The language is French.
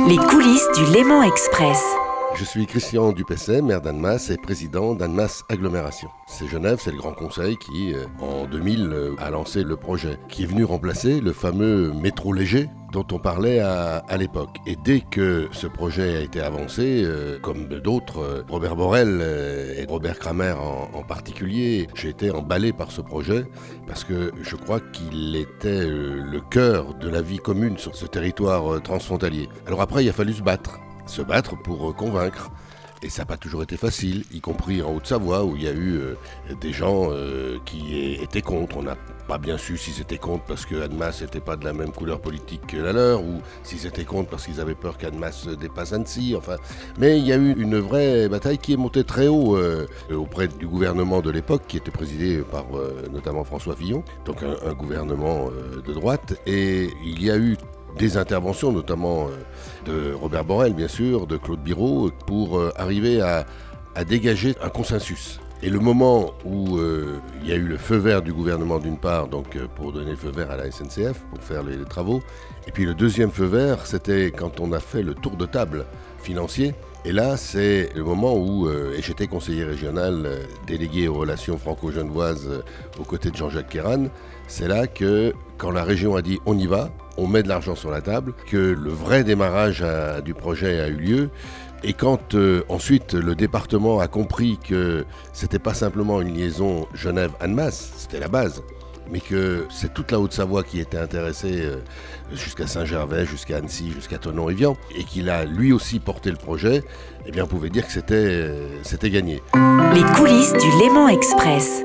Les coulisses du Léman Express. Je suis Christian Dupesset, maire d'Annemasse et président d'Annemasse Agglomération. C'est Genève, c'est le Grand Conseil qui, en 2000, a lancé le projet, qui est venu remplacer le fameux métro léger dont on parlait à l'époque. Et dès que ce projet a été avancé, comme d'autres, Robert Borrell et Robert Kramer en particulier, j'ai été emballé par ce projet parce que je crois qu'il était le cœur de la vie commune sur ce territoire transfrontalier. Alors après, il a fallu se battre pour convaincre. Et ça n'a pas toujours été facile, y compris en Haute-Savoie, où il y a eu des gens qui étaient contre. On n'a pas bien su s'ils étaient contre parce que Annemasse n'était pas de la même couleur politique que la leur, ou s'ils étaient contre parce qu'ils avaient peur qu'Annemasse dépasse Annecy. Enfin, mais il y a eu une vraie bataille qui est montée très haut auprès du gouvernement de l'époque, qui était présidé par notamment François Fillon, donc un gouvernement de droite. Et il y a eu des interventions, notamment de Robert Borrell, bien sûr, de Claude Biraud, pour arriver à dégager un consensus. Et le moment où il y a eu le feu vert du gouvernement d'une part, donc pour donner le feu vert à la SNCF, pour faire les travaux, et puis le deuxième feu vert, c'était quand on a fait le tour de table financier. Et là, c'est le moment où, et j'étais conseiller régional délégué aux relations franco-genevoises aux côtés de Jean-Jacques Kéran, c'est là que, quand la région a dit on y va, on met de l'argent sur la table, que le vrai démarrage du projet a eu lieu. Et quand ensuite le département a compris que c'était pas simplement une liaison Genève-Annemasse, c'était la base, mais que c'est toute la Haute-Savoie qui était intéressée jusqu'à Saint-Gervais, jusqu'à Annecy, jusqu'à Thonon-Évian, et qu'il a lui aussi porté le projet, eh bien on pouvait dire que c'était gagné. Les coulisses du Léman Express.